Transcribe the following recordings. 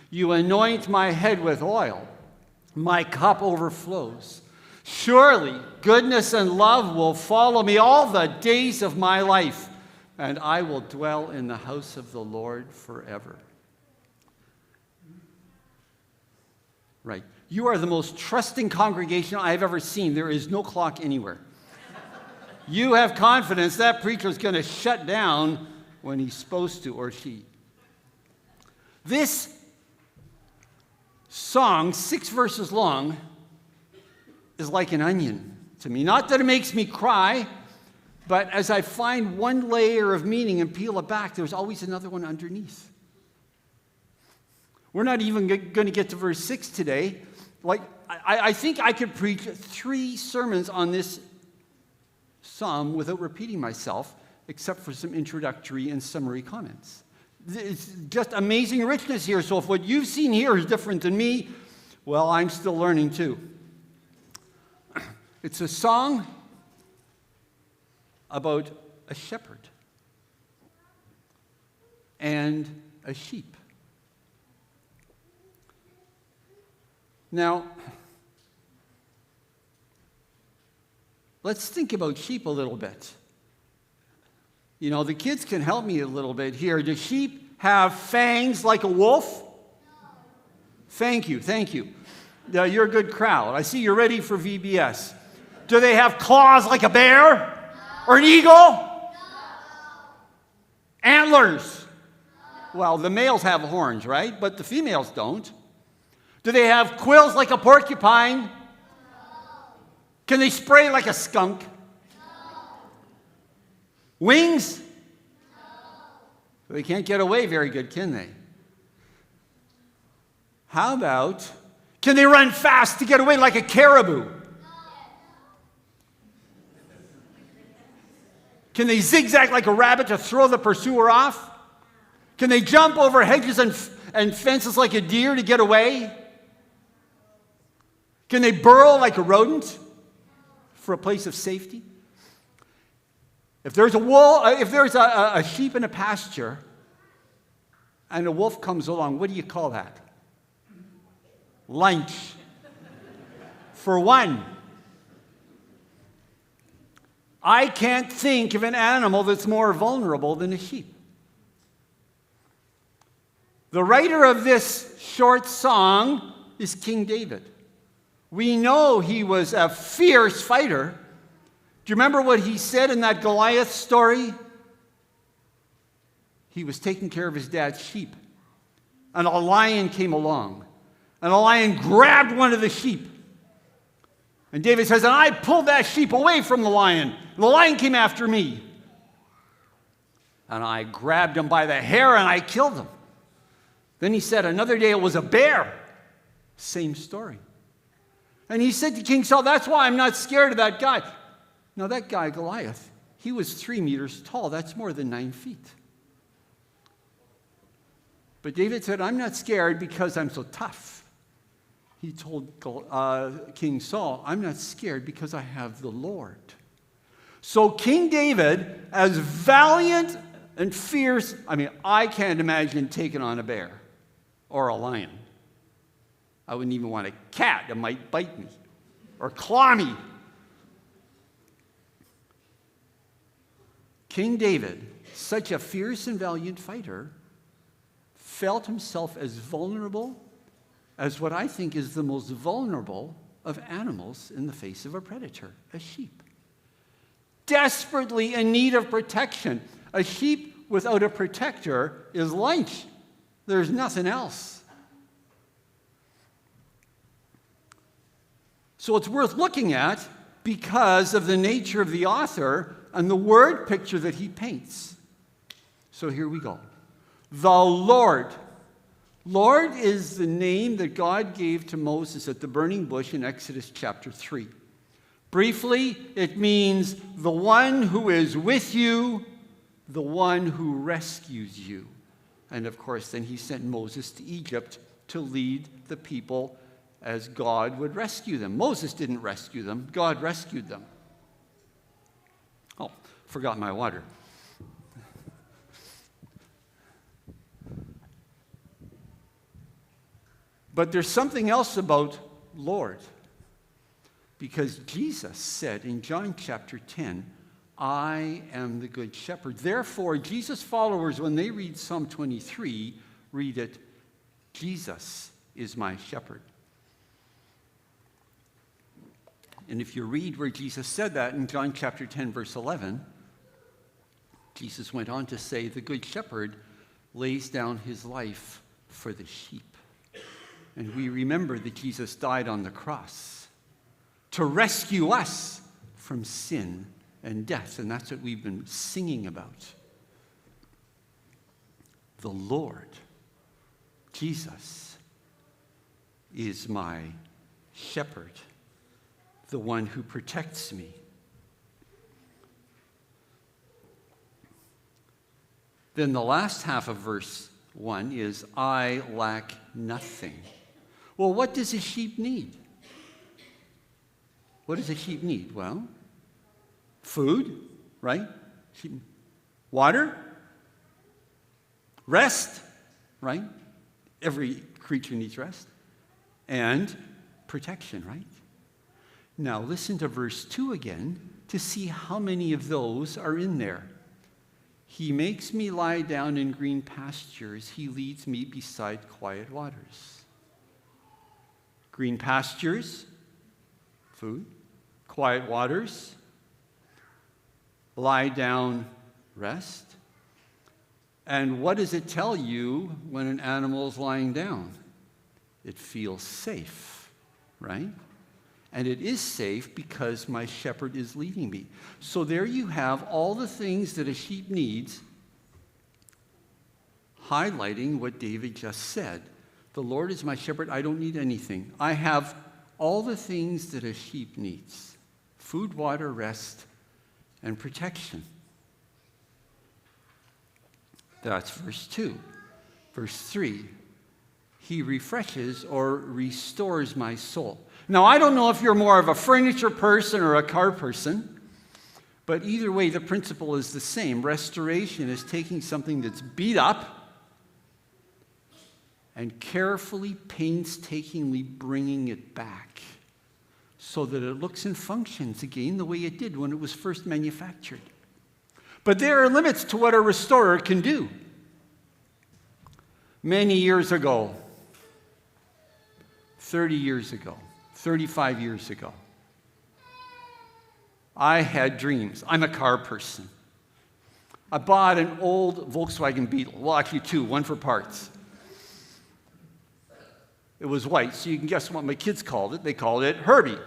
You anoint my head with oil. My cup overflows. Surely goodness and love will follow me all the days of my life, and I will dwell in the house of the Lord forever. Right. You are the most trusting congregation I've ever seen. There is no clock anywhere. You have confidence that preacher is going to shut down when he's supposed to, or she. This song, 6 verses long, is like an onion to me. Not that it makes me cry, but as I find one layer of meaning and peel it back, there's always another one underneath. We're not even going to get to verse 6 today. I think I could preach 3 sermons on this psalm without repeating myself, except for some introductory and summary comments. It's just amazing richness here. So if what you've seen here is different than me, well, I'm still learning too. It's a song about a shepherd and a sheep. Now, let's think about sheep a little bit. You know, the kids can help me a little bit here. Do sheep have fangs like a wolf? No. Thank you. You're a good crowd. I see you're ready for VBS. Do they have claws like a bear? No. Or an eagle? No. Antlers? No. Well, the males have horns, right? But the females don't. Do they have quills like a porcupine? No. Can they spray like a skunk? Wings? No. They can't get away very good, can they? How about, can they run fast to get away like a caribou? No. Can they zigzag like a rabbit to throw the pursuer off? Can they jump over hedges and fences like a deer to get away? Can they burrow like a rodent for a place of safety? If there's a sheep in a pasture and a wolf comes along, what do you call that? Lunch. For one. I can't think of an animal that's more vulnerable than a sheep. The writer of this short song is King David. We know he was a fierce fighter. Do you remember what he said in that Goliath story? He was taking care of his dad's sheep. And a lion came along. And a lion grabbed one of the sheep. And David says, and I pulled that sheep away from the lion. And the lion came after me. And I grabbed him by the hair and I killed him. Then he said, another day it was a bear. Same story. And he said to King Saul, that's why I'm not scared of that guy. Now that guy, Goliath, he was 3 meters tall. That's more than 9 feet. But David said, I'm not scared because I'm so tough. He told King Saul, I'm not scared because I have the Lord. So King David, as valiant and fierce, I can't imagine taking on a bear or a lion. I wouldn't even want a cat that might bite me or claw me. King David, such a fierce and valiant fighter, felt himself as vulnerable as what I think is the most vulnerable of animals in the face of a predator, a sheep. Desperately in need of protection. A sheep without a protector is lunch. There's nothing else. So it's worth looking at because of the nature of the author and the word picture that he paints. So here we go. The Lord. Lord is the name that God gave to Moses at the burning bush in Exodus chapter 3. Briefly, it means the one who is with you, the one who rescues you. And of course, then he sent Moses to Egypt to lead the people as God would rescue them. Moses didn't rescue them. God rescued them. Oh, forgot my water. But there's something else about Lord. Because Jesus said in John chapter 10, I am the good shepherd. Therefore, Jesus' followers, when they read Psalm 23, read it, Jesus is my shepherd. And if you read where Jesus said that in John chapter 10, verse 11, Jesus went on to say, the good shepherd lays down his life for the sheep. And we remember that Jesus died on the cross to rescue us from sin and death. And that's what we've been singing about. The Lord, Jesus, is my shepherd, the one who protects me. Then the last half of verse 1 is, I lack nothing. Well, what does a sheep need? What does a sheep need? Well, food, right? Water, rest, right? Every creature needs rest. And protection, right? Now listen to verse 2 again to see how many of those are in there. He makes me lie down in green pastures. He leads me beside quiet waters. Green pastures, food. Quiet waters, lie down, rest. And what does it tell you when an animal is lying down? It feels safe, right? And it is safe because my shepherd is leading me. So there you have all the things that a sheep needs, highlighting what David just said. The Lord is my shepherd, I don't need anything. I have all the things that a sheep needs. Food, water, rest, and protection. That's verse 2. Verse 3, he refreshes or restores my soul. Now, I don't know if you're more of a furniture person or a car person, but either way, the principle is the same. Restoration is taking something that's beat up and carefully, painstakingly bringing it back so that it looks and functions again the way it did when it was first manufactured. But there are limits to what a restorer can do. Many years ago, 30 years ago, 35 years ago, I had dreams. I'm a car person. I bought an old Volkswagen Beetle. Well, actually two, one for parts. It was white, so you can guess what my kids called it. They called it Herbie.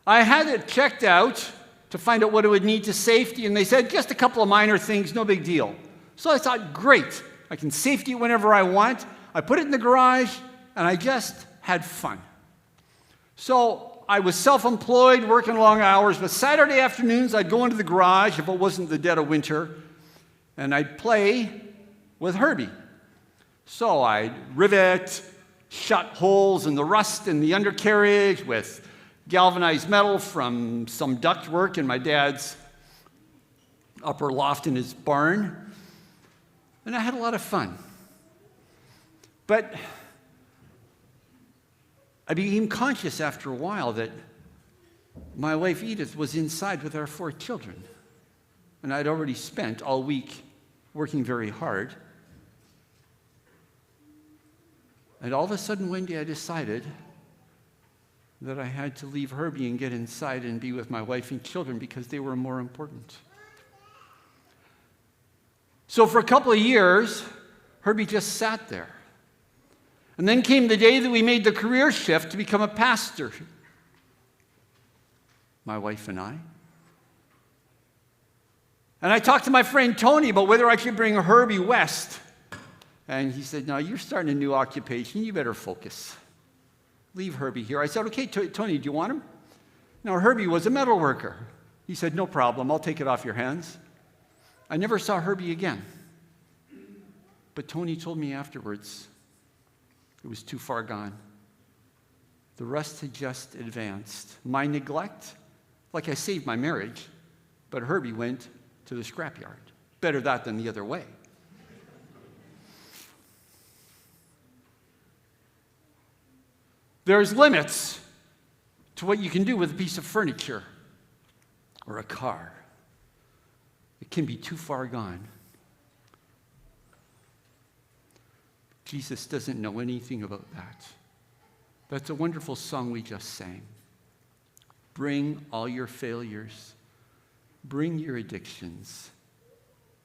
I had it checked out to find out what it would need to safety, and they said just a couple of minor things, no big deal. So I thought, great, I can safety it whenever I want. I put it in the garage, and I just had fun. So I was self-employed, working long hours, but Saturday afternoons I'd go into the garage if it wasn't the dead of winter, and I'd play with Herbie. So I'd rivet, shut holes in the rust in the undercarriage with galvanized metal from some duct work in my dad's upper loft in his barn. And I had a lot of fun. But I became conscious after a while that my wife Edith was inside with our 4 children. And I'd already spent all week working very hard. And all of a sudden one day I decided that I had to leave Herbie and get inside and be with my wife and children because they were more important. So for a couple of years, Herbie just sat there. And then came the day that we made the career shift to become a pastor. My wife and I. And I talked to my friend Tony about whether I should bring Herbie west. And he said, no, you're starting a new occupation. You better focus. Leave Herbie here. I said, okay, Tony, do you want him? Now, Herbie was a metal worker. He said, no problem. I'll take it off your hands. I never saw Herbie again. But Tony told me afterwards it was too far gone. The rest had just advanced. My neglect, like I saved my marriage, but Herbie went to the scrapyard. Better that than the other way. There's limits to what you can do with a piece of furniture or a car. It can be too far gone. Jesus doesn't know anything about that. That's a wonderful song we just sang. Bring all your failures. Bring your addictions.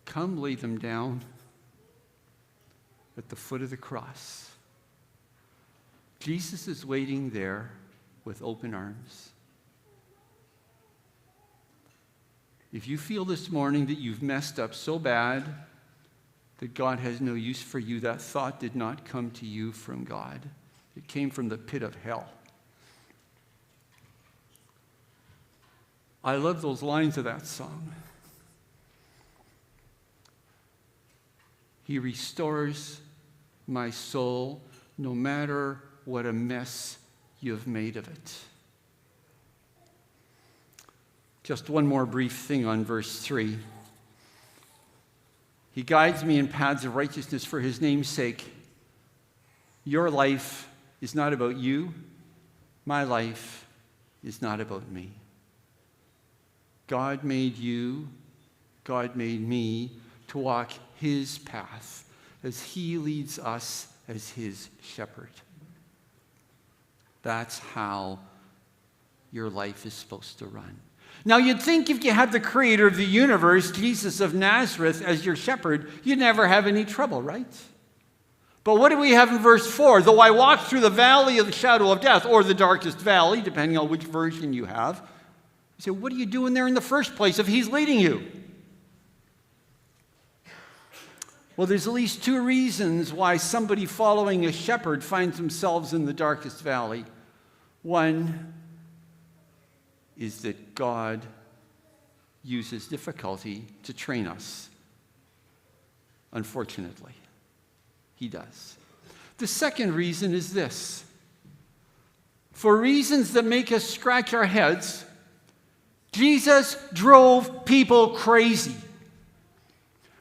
Come lay them down at the foot of the cross. Jesus is waiting there with open arms. If you feel this morning that you've messed up so bad that God has no use for you, that thought did not come to you from God. It came from the pit of hell. I love those lines of that song. He restores my soul no matter what a mess you've made of it. Just one more brief thing on verse 3. He guides me in paths of righteousness for his name's sake. Your life is not about you. My life is not about me. God made you, God made me to walk his path as he leads us as his shepherd. That's how your life is supposed to run. Now, you'd think if you had the creator of the universe, Jesus of Nazareth, as your shepherd, you'd never have any trouble, right? But what do we have in verse 4? Though I walk through the valley of the shadow of death, or the darkest valley, depending on which version you have. You say, what are you doing there in the first place if he's leading you? Well, there's at least two reasons why somebody following a shepherd finds themselves in the darkest valley. One is that God uses difficulty to train us. Unfortunately, he does. The second reason is this. For reasons that make us scratch our heads, Jesus drove people crazy.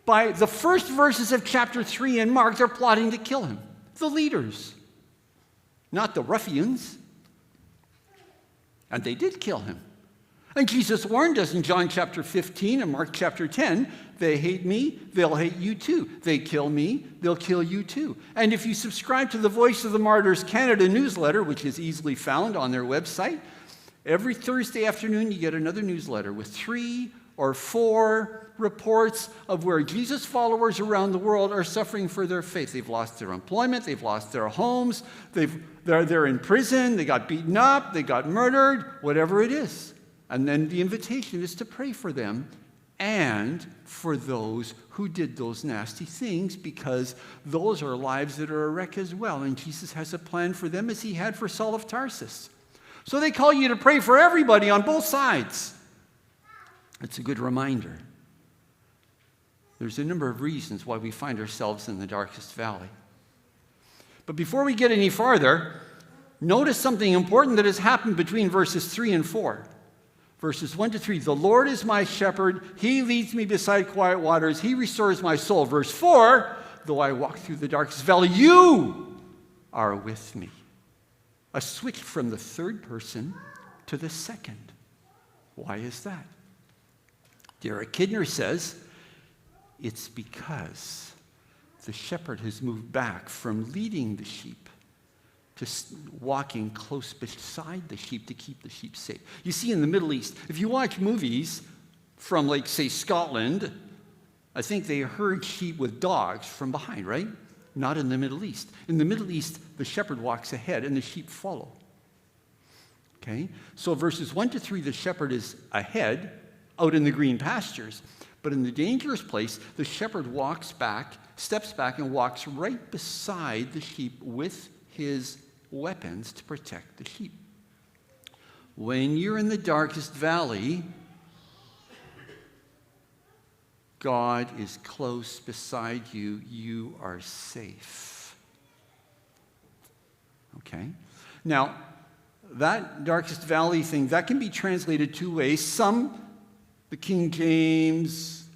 By the first verses of chapter 3 in Mark, they're plotting to kill him. The leaders, not the ruffians. And they did kill him. And Jesus warned us in John chapter 15 and Mark chapter 10, they hate me, they'll hate you too. They kill me, they'll kill you too. And if you subscribe to the Voice of the Martyrs Canada newsletter, which is easily found on their website, every Thursday afternoon you get another newsletter with 3 or 4 reports of where Jesus followers around the world are suffering for their faith. They've lost their employment, they've lost their homes, they're in prison, they got beaten up, they got murdered, whatever it is. And then the invitation is to pray for them and for those who did those nasty things, because those are lives that are a wreck as well. And Jesus has a plan for them as he had for Saul of Tarsus. So they call you to pray for everybody on both sides. It's a good reminder. There's a number of reasons why we find ourselves in the darkest valley. But before we get any farther, notice something important that has happened between verses 3 and 4. Verses 1 to 3, the Lord is my shepherd. He leads me beside quiet waters. He restores my soul. Verse 4, though I walk through the darkest valley, you are with me. A switch from the third person to the second. Why is that? Derek Kidner says, it's because the shepherd has moved back from leading the sheep to walking close beside the sheep to keep the sheep safe. You see, in the Middle East, if you watch movies from, like, say, Scotland, I think they herd sheep with dogs from behind, right? Not in the Middle East. In the Middle East, the shepherd walks ahead and the sheep follow. Okay? So verses 1 to 3, the shepherd is ahead, out in the green pastures. But in the dangerous place, the shepherd walks back, steps back, and walks right beside the sheep with his weapons to protect the sheep. When you're in the darkest valley, God is close beside you. You are safe. Okay? Now, that darkest valley thing, that can be translated two ways. Some, the King James,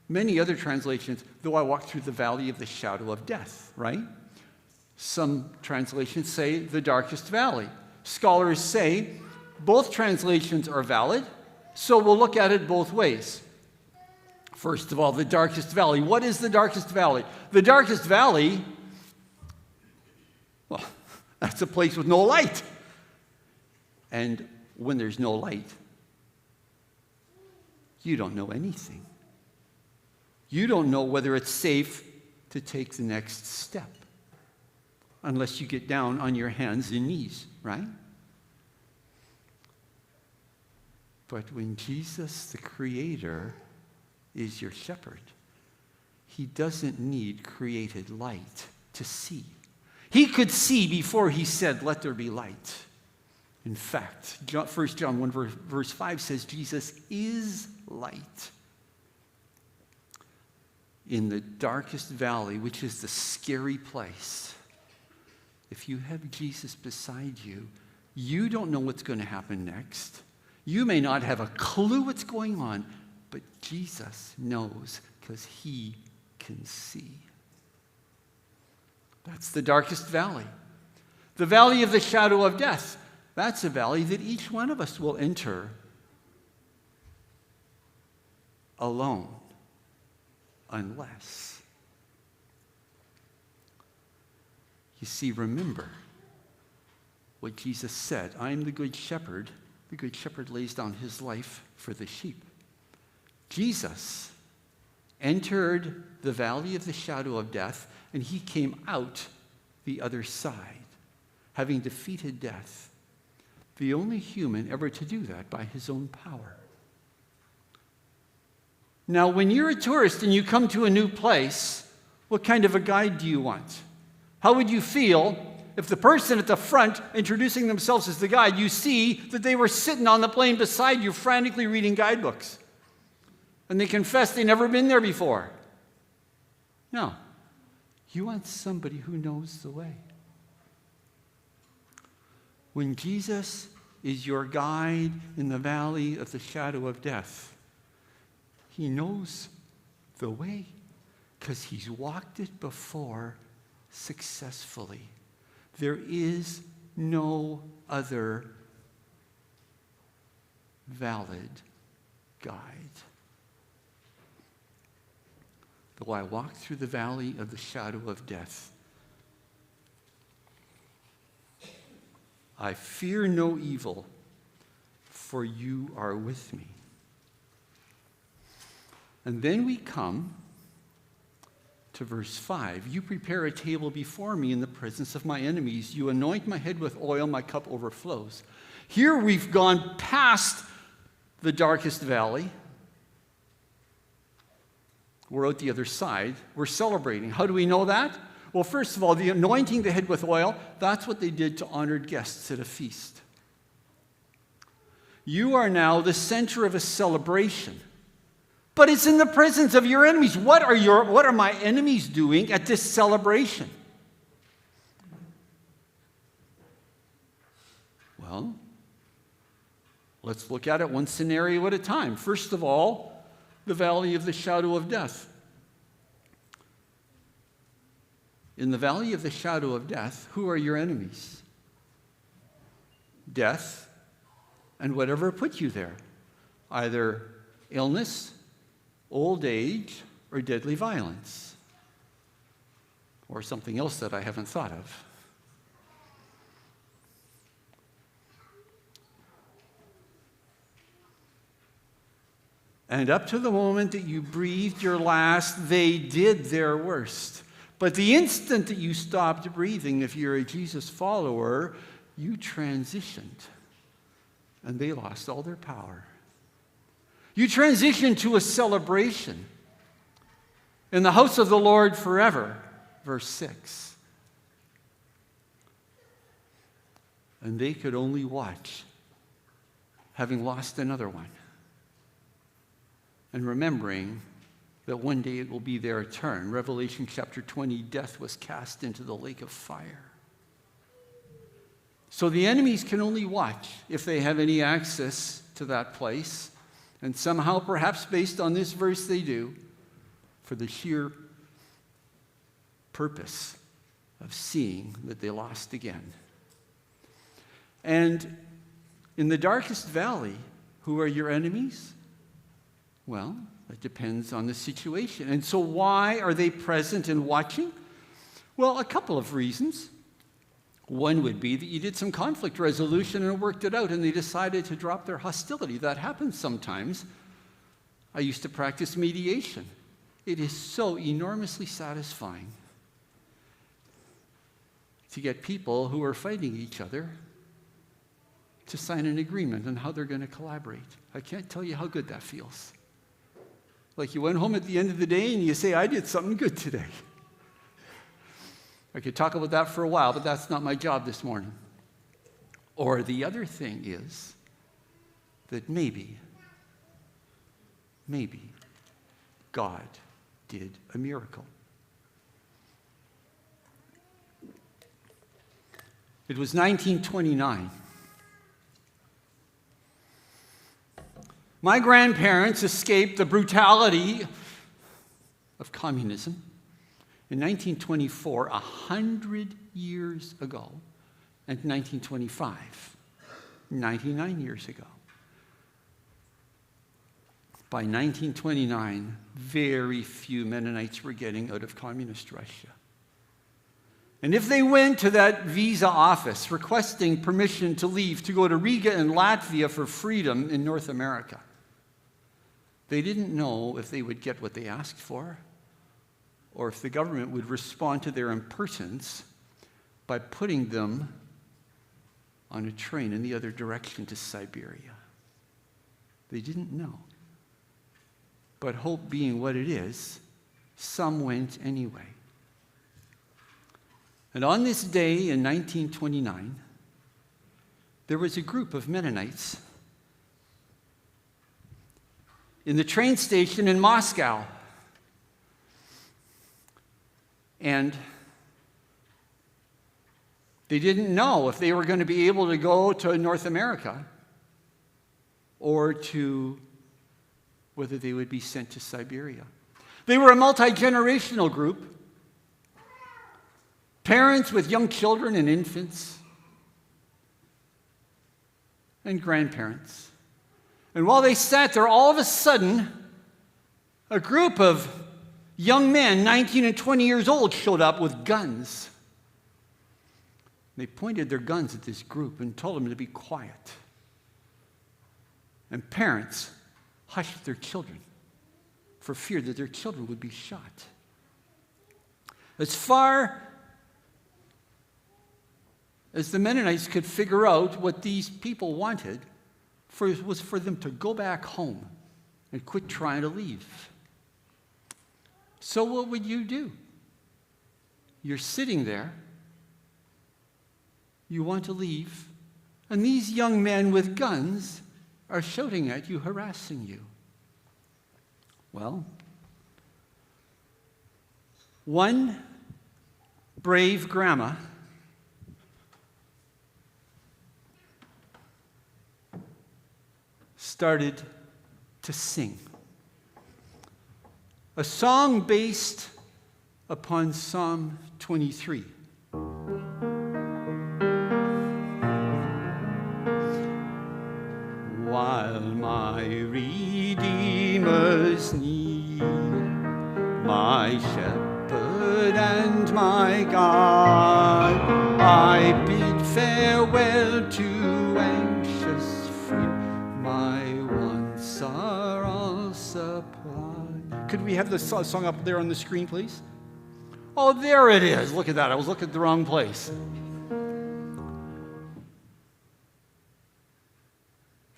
many other translations, though I walk through the valley of the shadow of death, right? Some translations say the darkest valley. Scholars say both translations are valid, so we'll look at it both ways. First of all, the darkest valley. What is the darkest valley? The darkest valley, well, that's a place with no light. And when there's no light, you don't know anything. You don't know whether it's safe to take the next step unless you get down on your hands and knees, right? But when Jesus, the Creator, is your shepherd, he doesn't need created light to see. He could see before he said, "Let there be light." In fact, 1 John 1 verse 5 says Jesus is light. In the darkest valley, which is the scary place, if you have Jesus beside you, you don't know what's going to happen next. You may not have a clue what's going on, but Jesus knows because he can see. That's the darkest valley. The valley of the shadow of death. That's a valley that each one of us will enter alone, unless. You see, remember what Jesus said. I am the good shepherd. The good shepherd lays down his life for the sheep. Jesus entered the valley of the shadow of death, and he came out the other side, having defeated death. The only human ever to do that by his own power. Now, when you're a tourist and you come to a new place, what kind of a guide do you want? How would you feel if the person at the front introducing themselves as the guide, you see that they were sitting on the plane beside you frantically reading guidebooks? And they confess they've never been there before. No. You want somebody who knows the way. When Jesus is your guide in the valley of the shadow of death, he knows the way because he's walked it before successfully. There is no other valid guide. Though I walk through the valley of the shadow of death, I fear no evil, for you are with me. And then we come to verse 5. You prepare a table before me in the presence of my enemies. You anoint my head with oil, my cup overflows. Here we've gone past the darkest valley. We're out the other side. We're celebrating. How do we know that? Well, first of all, the anointing the head with oil, that's what they did to honored guests at a feast. You are now the center of a celebration. But it's in the presence of your enemies. What are my enemies doing at this celebration? Well, let's look at it one scenario at a time. First of all, the valley of the shadow of death. In the valley of the shadow of death, who are your enemies? Death and whatever put you there. Either illness, old age, or deadly violence. Or something else that I haven't thought of. And up to the moment that you breathed your last, they did their worst. But the instant that you stopped breathing, if you're a Jesus follower, you transitioned. And they lost all their power. You transitioned to a celebration in the house of the Lord forever, verse 6. And they could only watch, having lost another one. And remembering that one day it will be their turn. Revelation chapter 20, death was cast into the lake of fire. So the enemies can only watch if they have any access to that place. And somehow, perhaps based on this verse, they do, for the sheer purpose of seeing that they lost again. And in the darkest valley, who are your enemies? Well, it depends on the situation. And so why are they present and watching? Well, a couple of reasons. One would be that you did some conflict resolution and worked it out, and they decided to drop their hostility. That happens sometimes. I used to practice mediation. It is so enormously satisfying to get people who are fighting each other to sign an agreement on how they're going to collaborate. I can't tell you how good that feels. Like you went home at the end of the day and you say, I did something good today. I could talk about that for a while, but that's not my job this morning. Or the other thing is that maybe God did a miracle. It was 1929. My grandparents escaped the brutality of communism in 1924, 100 years ago, and 1925, 99 years ago. By 1929, very few Mennonites were getting out of communist Russia. And if they went to that visa office requesting permission to leave to go to Riga in Latvia for freedom in North America, they didn't know if they would get what they asked for or if the government would respond to their impotence by putting them on a train in the other direction to Siberia. They didn't know. But hope being what it is, some went anyway. And on this day in 1929, there was a group of Mennonites in the train station in Moscow. And they didn't know if they were going to be able to go to North America or to whether they would be sent to Siberia. They were a multi-generational group. Parents with young children and infants, and grandparents. And while they sat there, all of a sudden, a group of young men, 19 and 20 years old, showed up with guns. They pointed their guns at this group and told them to be quiet. And parents hushed their children for fear that their children would be shot. As far as the Mennonites could figure out, what these people wanted was for them to go back home and quit trying to leave. So what would you do? You're sitting there, you want to leave, and these young men with guns are shouting at you, harassing you. Well, one brave grandma started to sing a song based upon Psalm 23. While my Redeemer's near, my shepherd and my God, I bid farewell to anxious fear, my wants are all supplied. Could we have the song up there on the screen, please? Oh, there it is. Look at that. I was looking at the wrong place.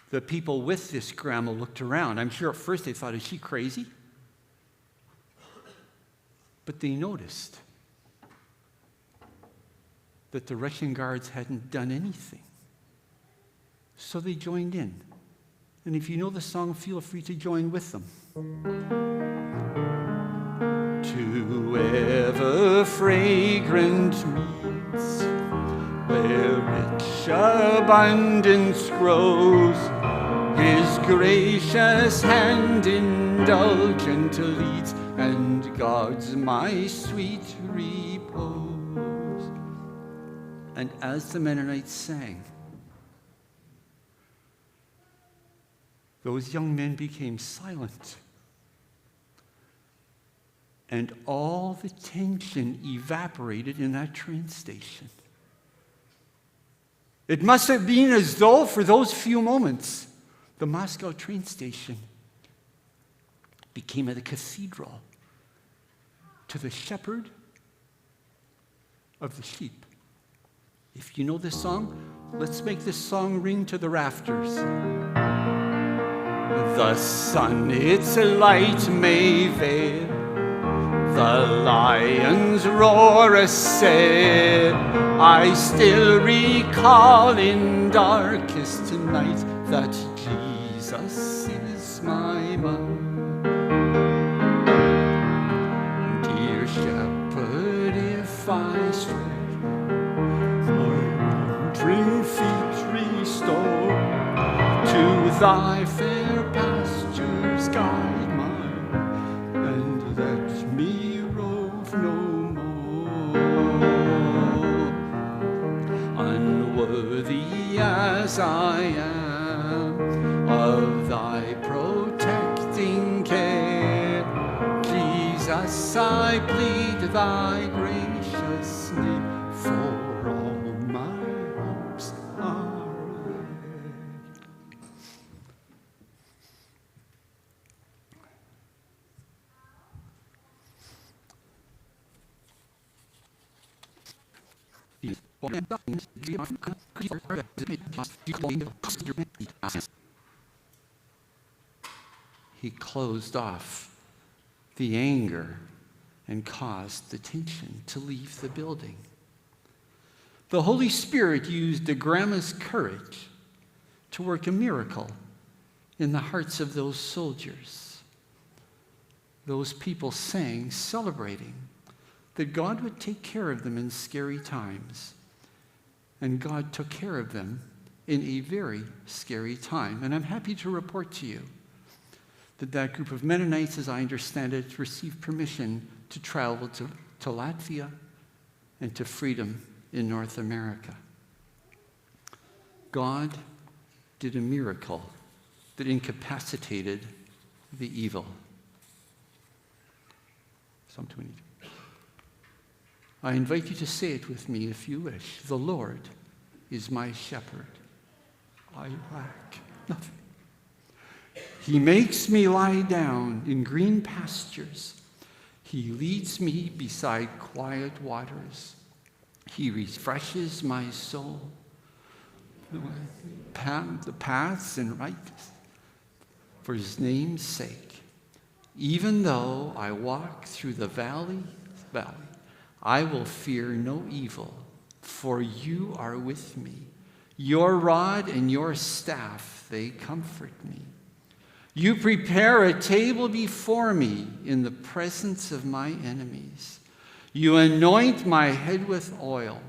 The people with this grandma looked around. I'm sure at first they thought, is she crazy? But they noticed that the Russian guards hadn't done anything. So they joined in. And if you know the song, feel free to join with them. To ever fragrant meads, where rich abundance grows, His gracious hand indulgent leads, and God's my sweet repose. And as the Mennonites sang, those young men became silent. And all the tension evaporated in that train station. It must have been as though, for those few moments, the Moscow train station became a cathedral to the shepherd of the sheep. If you know this song, let's make this song ring to the rafters. The sun its light may veil, the lion's roar assail. I still recall in darkest night that Jesus is my man. Dear shepherd, if I stray, my wandering feet restore. To thy fair pastures guide mine, and let me rove no more. Unworthy as I am of thy protecting care, Jesus, I plead thy gracious name, for all my hopes are He closed off the anger and caused the tension to leave the building. The Holy Spirit used Agrama's courage to work a miracle in the hearts of those soldiers. Those people sang, celebrating that God would take care of them in scary times. And God took care of them in a very scary time. And I'm happy to report to you that that group of Mennonites, as I understand it, received permission to travel to Latvia and to freedom in North America. God did a miracle that incapacitated the evil. Psalm 22. I invite you to say it with me if you wish. The Lord is my shepherd. I lack nothing. He makes me lie down in green pastures. He leads me beside quiet waters. He refreshes my soul. The paths and righteous for his name's sake. Even though I walk through the valley, I will fear no evil, for you are with me. Your rod and your staff, they comfort me. You prepare a table before me in the presence of my enemies. You anoint my head with oil.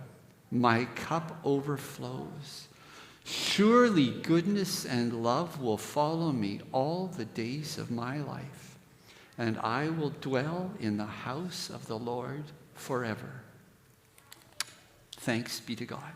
My cup overflows. Surely goodness and love will follow me all the days of my life, and I will dwell in the house of the Lord forever. Thanks be to God.